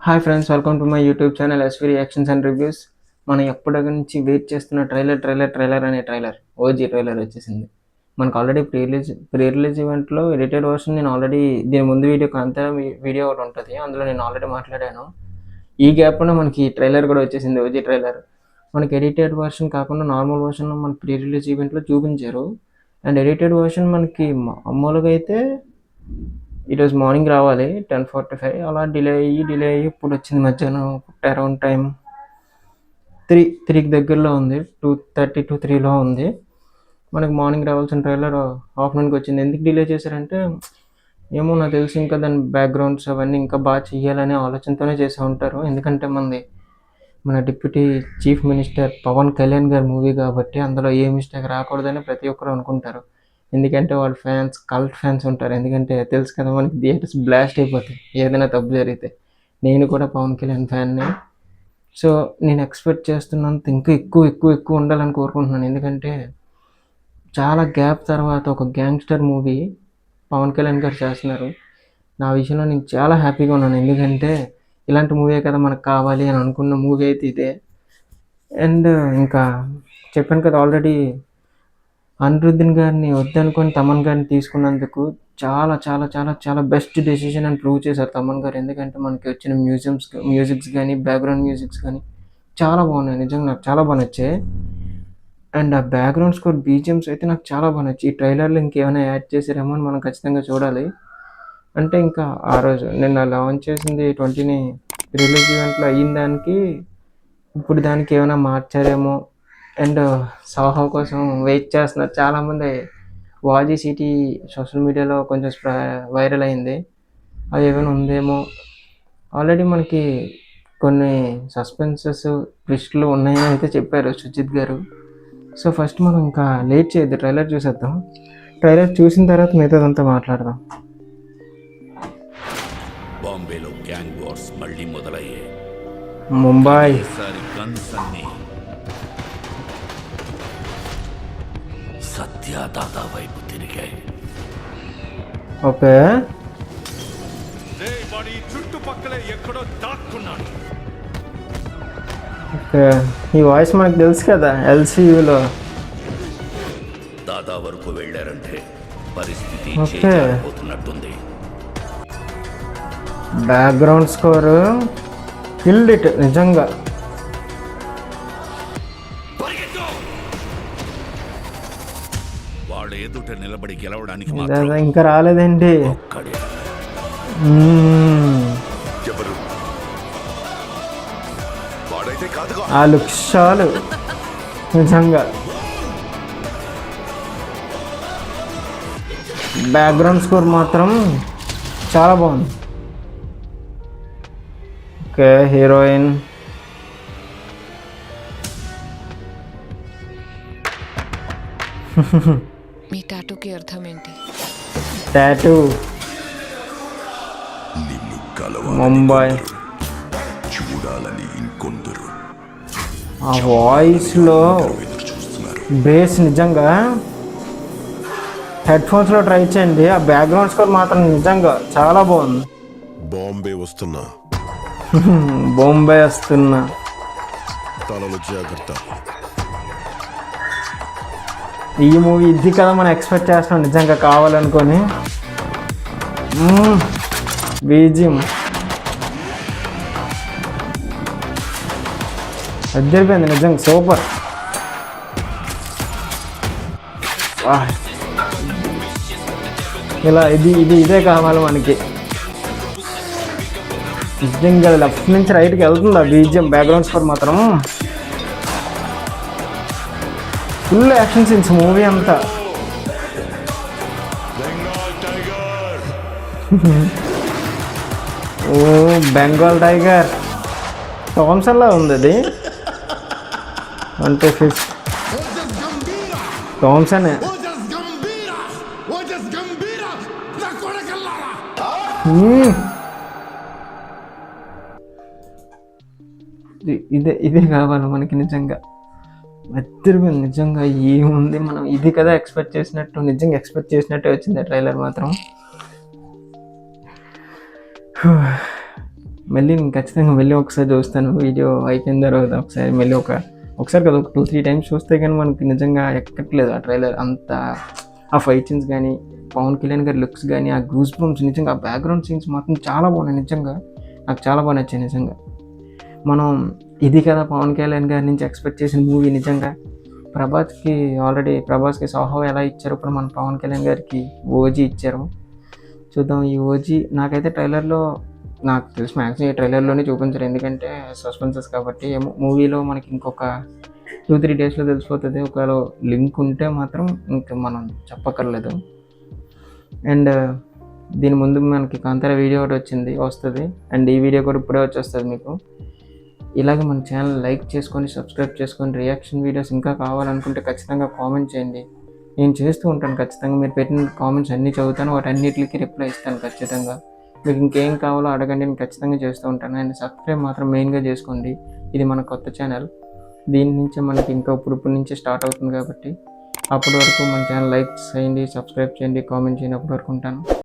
Hi friends, welcome to my YouTube channel SV reactions and reviews. మనం ఎప్పటి నుంచి wait చేస్తున్న ట్రైలర్ అనే ట్రైలర్ ఓజీ ట్రైలర్ వచ్చేసింది. మనకు ఆల్రెడీ ప్రీ రిలీజ్ ఈవెంట్లో ఎడిటెడ్ వర్షన్ నేను ఆల్రెడీ దీని ముందు వీడియో ఒకటి ఉంటుంది, అందులో నేను ఆల్రెడీ మాట్లాడాను. ఈ గ్యాప్లో మనకి ట్రైలర్ కూడా వచ్చేసింది, ఓజీ ట్రైలర్. మనకి ఎడిటెడ్ వర్షన్ కాకుండా నార్మల్ వర్షన్ మన ప్రీ రిలీజ్ ఈవెంట్లో చూపించారు. అండ్ ఎడిటెడ్ వర్షన్ మనకి మామూలుగా అయితే ఈరోజు మార్నింగ్ రావాలి 10:45, అలా డిలే అయ్యి ఇప్పుడు వచ్చింది మధ్యాహ్నం అరౌండ్ టైం 3కి దగ్గరలో ఉంది, 2:30 to 3లో ఉంది. మనకి మార్నింగ్ రావాల్సిన ట్రైలర్ ఆఫ్టర్నూన్కి వచ్చింది. ఎందుకు డిలే చేశారంటే ఏమో నాకు తెలిసి ఇంకా దాని బ్యాక్గ్రౌండ్స్ అవన్నీ ఇంకా బాగా చెయ్యాలనే ఆలోచనతోనే చేస్తూ ఉంటారు. ఎందుకంటే మన deputy chief minister Pawan Kalyan గారి మూవీ కాబట్టి అందులో ఏ మిస్టేక్ రాకూడదని ప్రతి ఒక్కరు అనుకుంటారు. ఎందుకంటే వాళ్ళ కల్ట్ ఫ్యాన్స్ ఉంటారు. ఎందుకంటే తెలుసు కదా, మనకి థియేటర్స్ బ్లాస్ట్ అయిపోతాయి ఏదైనా తప్పు జరిగితే. నేను కూడా పవన్ కళ్యాణ్ ఫ్యాన్ని. సో నేను ఎక్స్పెక్ట్ చేస్తున్నంత ఇంకా ఎక్కువ ఉండాలని కోరుకుంటున్నాను. ఎందుకంటే చాలా గ్యాప్ తర్వాత ఒక గ్యాంగ్స్టర్ మూవీ పవన్ కళ్యాణ్ గారు చేస్తున్నారు. నా విషయంలో నేను చాలా హ్యాపీగా ఉన్నాను. ఎందుకంటే ఇలాంటి మూవీ కదా మనకు కావాలి అని అనుకున్న మూవీ అయితే ఇదే. అండ్ ఇంకా చెప్పాను కదా ఆల్రెడీ, అనిరుద్ధన్ గారిని వద్దనుకొని తమన్ గారిని తీసుకున్నందుకు చాలా చాలా చాలా చాలా బెస్ట్ డెసిషన్ అని ప్రూవ్ చేశారు తమన్ గారు. ఎందుకంటే మనకి వచ్చిన మ్యూజిక్స్ కానీ బ్యాక్గ్రౌండ్ మ్యూజిక్స్ కానీ చాలా బాగున్నాయి. నిజంగా నాకు చాలా బాగా నచ్చాయి. అండ్ ఆ బ్యాక్గ్రౌండ్ స్కోర్ బీజిఎమ్స్ అయితే నాకు చాలా బాగా నచ్చాయి. ఈ ట్రైలర్లో ఇంకేమైనా యాడ్ చేసారేమో అని మనం ఖచ్చితంగా చూడాలి. అంటే ఇంకా ఆ రోజు నిన్న లాంచ్ చేసింది 20ని రిలీజ్ ఈవెంట్లో అయిన దానికి ఇప్పుడు దానికి ఏమైనా మార్చారేమో. అండ్ సాహో కోసం వెయిట్ చేస్తున్నారు చాలామంది. వాజీ సిటీ సోషల్ మీడియాలో కొంచెం వైరల్ అయింది, అది ఏమైనా ఉందేమో. ఆల్రెడీ మనకి కొన్ని సస్పెన్సెస్ ట్విస్ట్లు ఉన్నాయని అయితే చెప్పారు సుజిత్ గారు. సో ఫస్ట్ మనం ఇంకా లేట్ చేయొద్దు, ట్రైలర్ చూసేద్దాం. ట్రైలర్ చూసిన తర్వాత మిగతాదంతా మాట్లాడదాం. బాంబేలో గ్యాంగ్ వార్స్ మళ్ళీ మొదలయ్యాయి. ముంబై సత్య దాదా వైపు తిరిగాయి. ఓకే, చుట్టుపక్కల ఎక్కడో దాక్కున్నాడు. ఓకే, ఈ వాయిస్ మనకు తెలుసు కదా ఎల్సీయూలో. దాదా వరకు వెళ్ళారంటే పరిస్థితి ఓకే, చేజారిపోతున్నట్టుంది. బ్యాక్గ్రౌండ్ స్కోర్ కిల్డ్ ఇట్ నిజంగా. వాడు ఎదుట నిలబడి గెలవడానికి ఇంకా రాలేదేంటి? ఆ లుక్స్ చాలు నిజంగా. బ్యాక్గ్రౌండ్ స్కోర్ మాత్రం చాలా బాగుంది. ఓకే, హీరోయిన్ మీ టాటూకి అర్థం ఏంటి? టాటూ ముంబై. చూడాలని ఇంకొందరు. ఆ వాయిస్లో బేస్ నిజంగా హెడ్ ఫోన్స్లో ట్రై చేయండి. ఆ బ్యాక్గ్రౌండ్ స్కోర్ మాత్రం నిజంగా చాలా బాగుంది. బాంబే వస్తున్నా తలలో జాగ్రత్త. ఈ మూవీ ఇది కదా మనం ఎక్స్పెక్ట్ చేస్తున్నాం నిజంగా కావాలనుకొని. బీజిఎం అద్దరిపోయింది నిజంగా, సూపర్. ఇలా ఇదే కావాలి మనకి. నిజంగా లెఫ్ట్ నుంచి రైట్కి వెళ్తుంది ఆ బీజిఎం. బ్యాక్గ్రౌండ్ స్కోర్ మాత్రం ఫుల్ యాక్షన్ సీన్స్ మూవీ అంతా. ఓ బెంగాల్ టైగర్ థామ్సన్లా ఉంది అది. అంటే థామ్సన్ ఇదే కావాలి మనకి నిజంగా. మెత్తరిపోయింది నిజంగా. ఏముంది, మనం ఇది కదా ఎక్స్పెక్ట్ చేసినట్టు, నిజంగా ఎక్స్పెక్ట్ చేసినట్టే వచ్చింది ట్రైలర్ మాత్రం. మళ్ళీ నేను ఖచ్చితంగా మళ్ళీ ఒకసారి చూస్తాను. వీడియో అయిపోయిన తర్వాత ఒకసారి మళ్ళీ ఒకసారి కదా ఒక 2-3 టైమ్స్ చూస్తే కానీ మనకి నిజంగా ఎక్కట్లేదు ఆ ట్రైలర్ అంత. ఆ ఫైట్ సీన్స్ కానీ, పవన్ కళ్యాణ్ గారి లుక్స్ కానీ, ఆ గూస్ బంప్స్, నిజంగా ఆ బ్యాక్గ్రౌండ్ సీన్స్ మాత్రం చాలా బాగున్నాయి. నిజంగా నాకు చాలా బాగా నచ్చాయి. నిజంగా మనం ఇది కదా పవన్ కళ్యాణ్ గారి నుంచి ఎక్స్పెక్ట్ చేసిన మూవీ. నిజంగా ప్రభాస్కి సాహో ఎలా ఇచ్చారు, ఇప్పుడు మన పవన్ కళ్యాణ్ గారికి ఓజీ ఇచ్చారు. చూద్దాం ఈ ఓజీ. నాకైతే ట్రైలర్లో నాకు తెలిసి మ్యాక్సిమం ఈ ట్రైలర్లోనే చూపించరు, ఎందుకంటే సస్పెన్సెస్ కాబట్టి. ఏమో మూవీలో మనకి ఇంకొక 2-3 డేస్లో తెలిసిపోతుంది. ఒకవేళ లింక్ ఉంటే మాత్రం ఇంకా మనం చెప్పక్కర్లేదు. అండ్ దీని ముందు మనకి కాంతార వీడియో ఒకటి వస్తుంది. అండ్ ఈ వీడియో కూడా ఇప్పుడే వచ్చేస్తుంది మీకు. ఇలాగే మన ఛానల్ లైక్ చేసుకొని, సబ్స్క్రైబ్ చేసుకొని, రియాక్షన్ వీడియోస్ ఇంకా కావాలనుకుంటే ఖచ్చితంగా కామెంట్ చేయండి. నేను చేస్తూ ఉంటాను ఖచ్చితంగా. మీరు పెట్టిన కామెంట్స్ అన్నీ చదువుతాను, వాటి అన్నిటికి రిప్లై ఇస్తాను ఖచ్చితంగా. మీకు ఇంకేం కావాలో అడగండి, నేను ఖచ్చితంగా చేస్తూ ఉంటాను. అండ్ సబ్స్క్రైబ్ మాత్రం మెయిన్గా చేసుకోండి. ఇది మన కొత్త ఛానల్. దీని నుంచే మనకి ఇంకా ఇప్పుడు నుంచే స్టార్ట్ అవుతుంది కాబట్టి అప్పటి వరకు మన ఛానల్ లైక్ చేయండి, సబ్స్క్రైబ్ చేయండి, కామెంట్ చేయండి. అప్పటి వరకు ఉంటాను.